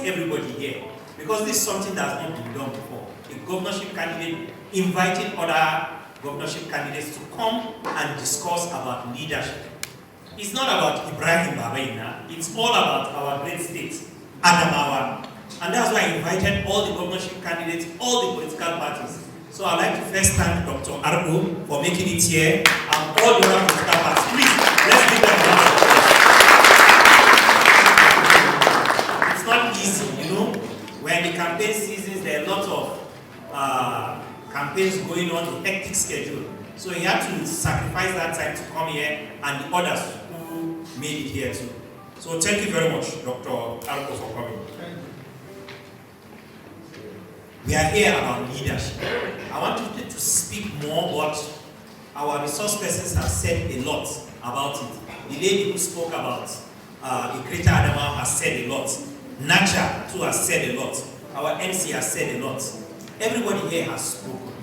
everybody here, because this is something that has not been done before. A governorship candidate inviting other governorship candidates to come and discuss about leadership. It's not about Ibrahim Babaina, it's all about our great state, Adamawa. And that's why I invited all the governorship candidates, all the political parties. So I'd like to first thank Dr. Argo for making it here, and all the other political parties. Please, let's give them a round of applause. It's not easy, you know. When the campaign seasons, there are lots of campaigns going on, the hectic schedule. So he had to sacrifice that time to come here, and the others who made it here too. So thank you very much, Dr. Argo, for coming. We are here about leadership. I want you to speak more, but our resource persons have said a lot about it. The lady who spoke about a greater Adamawa has said a lot. Nacha too has said a lot. Our MC has said a lot. Everybody here has spoken.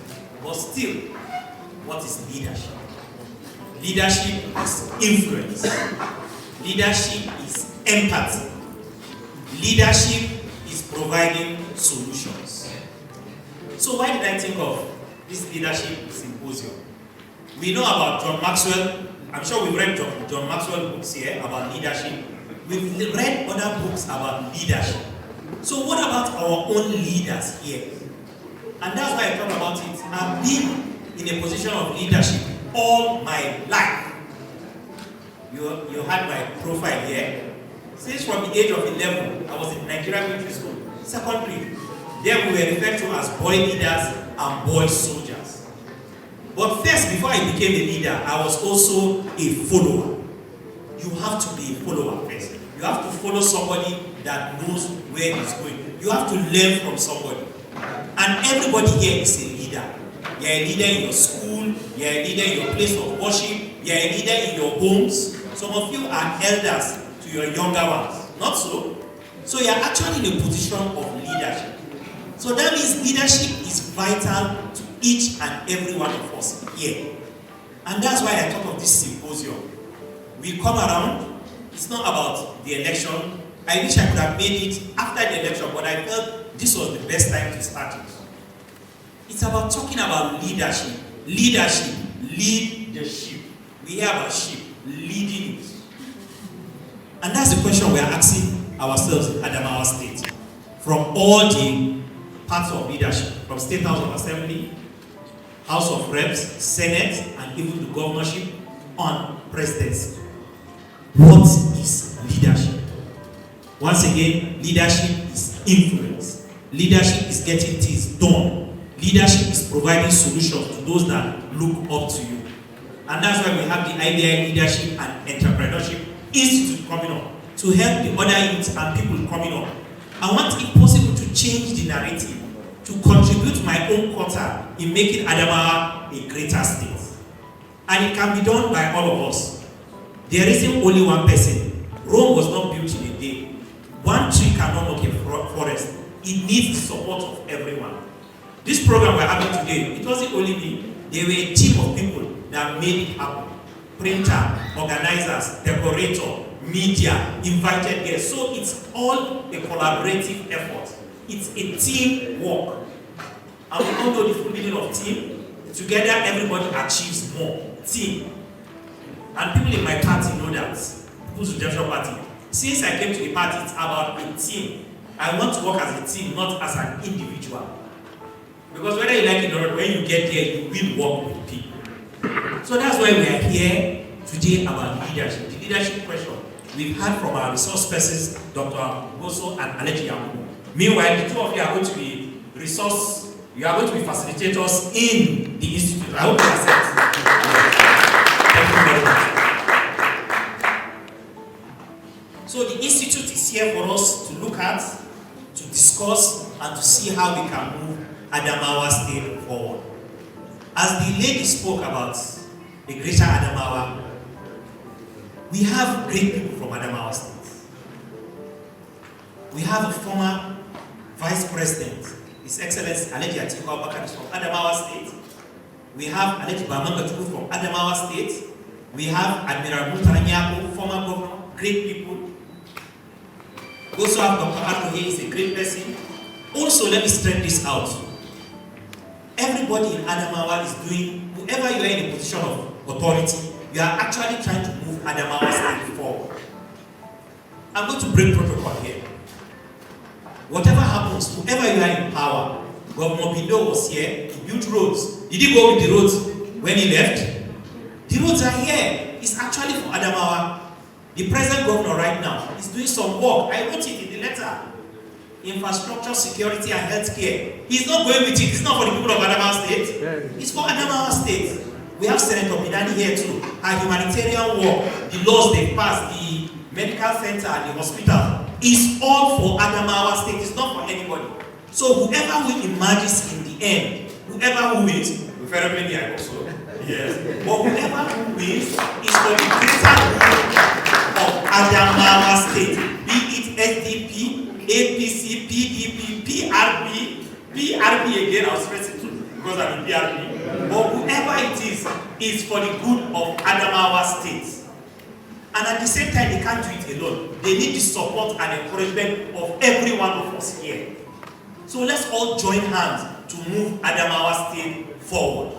But still, what is leadership? Leadership is influence. Leadership is empathy. Leadership is providing solutions. So why did I think of this leadership symposium? We know about John Maxwell. I'm sure we've read John Maxwell books here about leadership. We've read other books about leadership. So what about our own leaders here? And that's why I talk about it. I've been in a position of leadership all my life. You had my profile here. Since from the age of 11, I was in Nigerian military school, secondary. Then we were referred to as boy leaders and boy soldiers. But first, before I became a leader, I was also a follower. You have to be a follower first. You have to follow somebody that knows where he's going. You have to learn from somebody. And everybody here is a leader. You're a leader in your school, you're a leader in your place of worship, you're a leader in your homes. Some of you are elders to your younger ones. Not so? So you're actually in a position of leadership. So that means leadership is vital to each and every one of us here. And that's why I talk of this symposium. We come around, it's not about the election. I wish I could have made it after the election, but I felt this was the best time to start it. It's about talking about leadership. Leadership. Lead the sheep. We hear about sheep. Leading it. And that's the question we are asking ourselves in Adamawa State. From all the parts of leadership, from State House of Assembly, House of Reps, Senate, and even the governorship on presidency. What is leadership? Once again, leadership is influence. Leadership is getting things done. Leadership is providing solutions to those that look up to you. And that's why we have the IBI Leadership and Entrepreneurship Institute coming up to help the other youth and people coming up. I want, if possible, to change the narrative, to contribute my own quota in making Adamawa a greater state. And it can be done by all of us. There isn't only one person. Rome was not built in a day. One tree cannot make a forest. It needs the support of everyone. This program we're having today, it wasn't only me. There were a team of people that made it happen. Printer, organizers, decorator, media, invited guests. So it's all a collaborative effort. It's a team work. And we all know the full meaning of team. Together, everybody achieves more. Team. And people in my party know that. People's Redemption Party. Since I came to the party, it's about a team. I want to work as a team, not as an individual. Because whether you like it or not, when you get there, you will work with people. So that's why we are here today about leadership. The leadership question we've had from our resource persons, Dr. Boso and Aleji Yakubu. Meanwhile, the two of you are going to be you are going to be facilitators in the institute. I hope you accept. Thank you very much. So the institute is here for us to look at, to discuss, and to see how we can move Adamawa State forward. As the lady spoke about the greater Adamawa, we have great people from Adamawa State. We have a former Vice President, His Excellency Aleji Atiku Abubakar is from Adamawa State. We have Aleji Bamangatuku from Adamawa State. We have Admiral Mutaranyako, former governor, great people. We also have Dr. Ado here, is a great person. Also, let me straighten this out. Everybody in Adamawa is doing, whoever you are in a position of authority, you are actually trying to move Adamawa State forward. I'm going to break protocol here. Whatever happens, whoever you are in power, Governor Bindo was here to build roads. Did he go with the roads when he left? The roads are here. It's actually for Adamawa. The present governor right now is doing some work. I wrote it in the letter. Infrastructure, security, and healthcare. He's not going with it. It's not for the people of Adamawa State. It's for Adamawa State. We have Senator Bidani here too. Our humanitarian work, the laws they passed, the medical center, the hospital, is all for Adamawa State. It's not for anybody. So whoever will emerges in the end, whoever who wins, preferably I also, yes, but whoever who wins is for the greater good of Adamawa State, be it SDP, APC, PDP, PRP again, I was stressing too, because I'm in PRP, but whoever it is for the good of Adamawa State. And at the same time, they can't do it alone. They need the support and encouragement of every one of us here. So let's all join hands to move Adamawa State forward.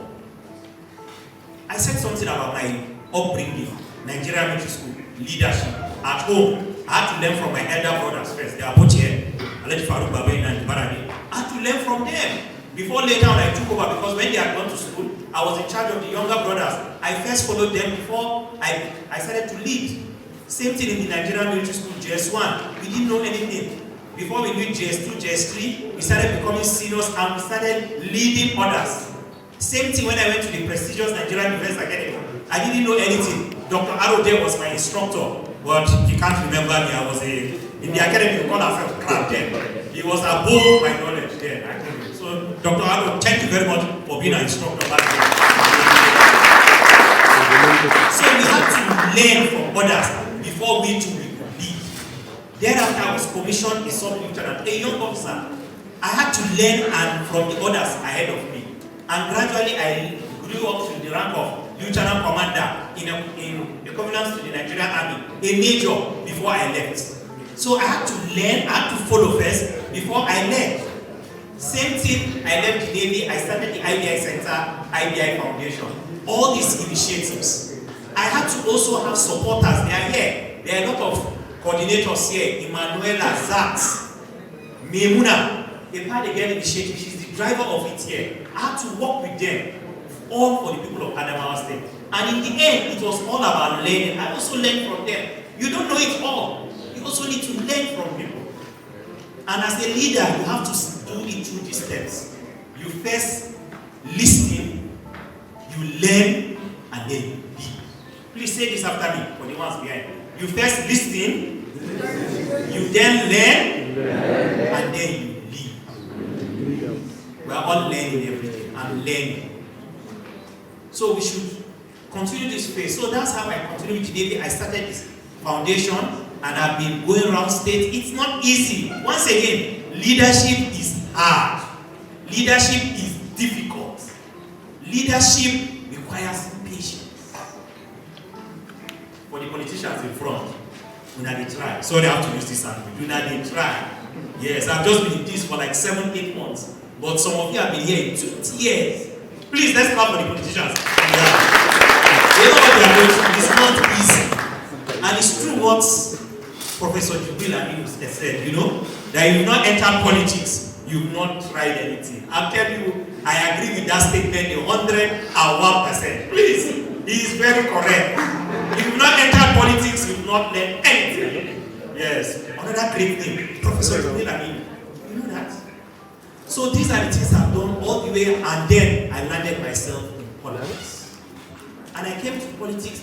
I said something about my upbringing, Nigerian military school, leadership. At home, I had to learn from my elder brothers first. They are both here. I had to learn from them. Before later on I took over, because when they had gone to school, I was in charge of the younger brothers. I first followed them before I started to lead. Same thing in the Nigerian military school, JS1. We didn't know anything. Before we knew JS2, JS3, we started becoming seniors and we started leading others. Same thing when I went to the prestigious Nigerian Defense Academy. I didn't know anything. Dr. Arode was my instructor, but he can't remember me. I was in the academy, we called ourselves crap then. He was above my knowledge then, actually. So, Dr. Arode, thank you very much for being an instructor back then. So we have to learn from others before we too lead. Thereafter, I was commissioned a sub-lieutenant, a young officer. I had to learn from the others ahead of me. And gradually, I grew up to the rank of lieutenant commander in equivalence to the Nigerian Army, a major before I left. So I had to learn, I had to follow first before I left. Same thing, I left the Navy, I started the IBI Center, IBI Foundation. All these initiatives. I had to also have supporters. They are here. There are a lot of coordinators here. Emanuela, Zax, Memuna, a part again initiative. She's the driver of it here. I had to work with them, all for the people of Adamawa State. And in the end, it was all about learning. I also learned from them. You don't know it all. You also need to learn from people. And as a leader, you have to do it through these steps. You first listen, you learn, and then you lead. Please say this after me for the ones behind. You first listen, you then learn, and then you lead. We are all learning everything. I'm learning. So we should continue this phase. So that's how I continue with the Navy. I started this foundation, and I've been going around state. It's not easy. Once again, leadership is hard. Leadership is difficult. Leadership requires patience. For the politicians in front, we not they try. Sorry, I have to use this language. We not they try. Yes, I've just been in this for like 7-8 months. But some of you have been here in 2 years. Please, let's clap for the politicians. Yeah. They know what they are doing. It's not easy. And it's true what Professor Jubil Amin said, you know, that you've not entered politics, you've not tried anything. I'll tell you, I agree with that statement 101%. Please, he is very correct. If you've not entered politics, you've not learned anything. Yes. Another great thing, Professor Jubil Amin. You know that? So these are the things I've done all the way, and then I landed myself in politics. And I came to politics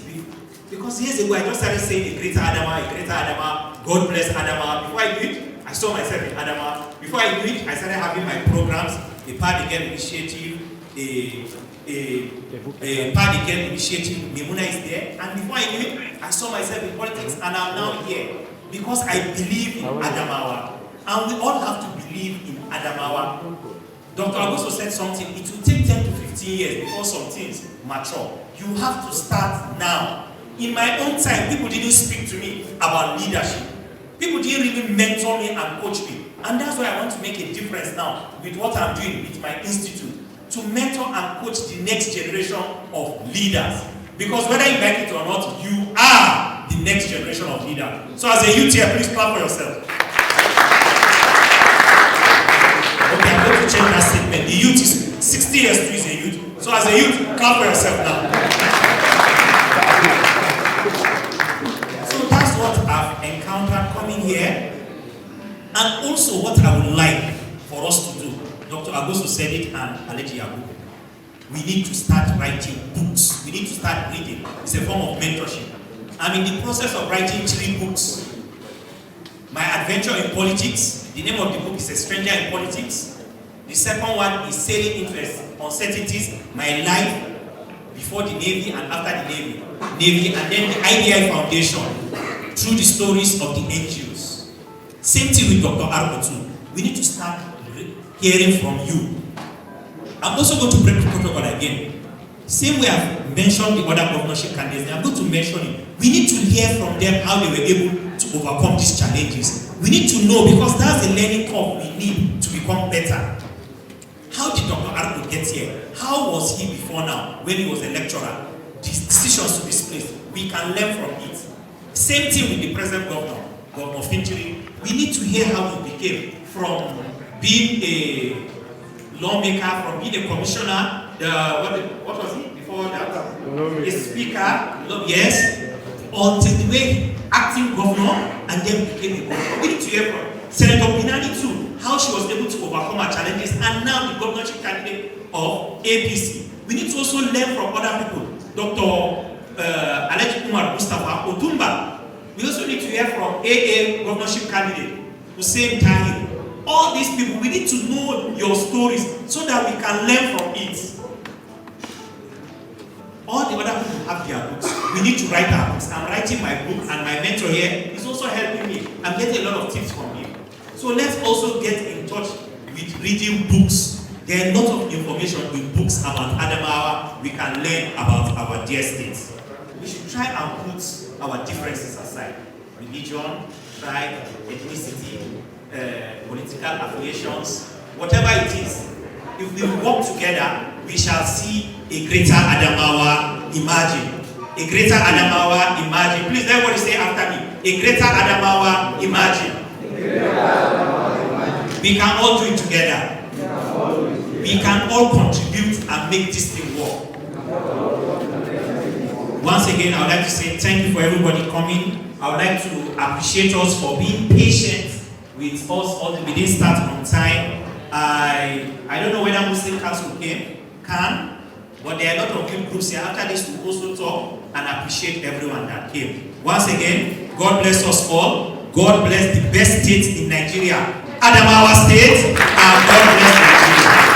because years ago I just started saying a greater Adama, God bless Adama. Before I do it, I saw myself in Adama. Before I do it, I started having my programs, the Part Again Initiative, a Part Again Initiative, Memuna is there. And before I do it, I saw myself in politics, and I'm now here because I believe in Adamawa. And we all have to believe in Adamawa. Dr. Augusto said something, it will take 10 to 15 years before some things mature. You have to start now. In my own time, people didn't speak to me about leadership. People didn't really mentor me and coach me. And that's why I want to make a difference now with what I'm doing with my institute, to mentor and coach the next generation of leaders. Because whether you like it or not, you are the next generation of leaders. So as a youth here, please clap for yourself. Okay, I'm going to change that statement. The youth is 60 years to is a youth. So as a youth, clap for yourself now. So that's what I've encountered coming here. And also what I would like for us to do. Dr. Agosto said it and Aleji Yabu. We need to start writing books. We need to start reading. It's a form of mentorship. I'm in the process of writing 3 books. My Adventure in Politics. The name of the book is A Stranger in Politics. The second one is Sailing into Uncertainties, My Life Before the Navy and After the Navy. And then the IBI Foundation, through the stories of the NGOs. Same thing with Dr. Arko too. We need to start hearing from you. I'm also going to break the protocol again. Same way I've mentioned the other governorship candidates, I'm going to mention it. We need to hear from them how they were able to overcome these challenges. We need to know, because that's the learning curve we need to become better. How did Dr. Arko get here? How was he before now when he was a lecturer? These decisions to this place, we can learn from it. Same thing with the present governor, Governor Fintiri. We need to hear how he became from being a lawmaker, from being a commissioner, what was he before that? A speaker, yes, until the way acting governor, and then became a governor. We need to hear from Senator Binani too, how she was able to overcome her challenges, and now the governorship candidate of APC. We need to also learn from other people. Dr. Aleji Umar Mustafa Otumba. We also need to hear from AA governorship candidate, Hussein Tahir. All these people, we need to know your stories so that we can learn from it. All the other people have their books. We need to write our books. I'm writing my book, and my mentor here is also helping me. I'm getting a lot of tips from him. So let's also get in touch with reading books. There are a lot of information in books about Adamawa we can learn about our dear states. We should try and put our differences aside. Religion, tribe, ethnicity, political affiliations, whatever it is. If we work together, we shall see a greater Adamawa imagine. A greater Adamawa imagine. Please, everybody say after me. A greater Adamawa imagine. We can all do it together. We can all contribute and make this thing work. Once again, I would like to say thank you for everybody coming. I would like to appreciate us for being patient with us. All we didn't start on time. I don't know whether Muslim Council can, but there are a lot of good groups here. After this, we'll also talk and appreciate everyone that came. Once again, God bless us all. God bless the best states in Nigeria, Adamawa State, and God bless Nigeria.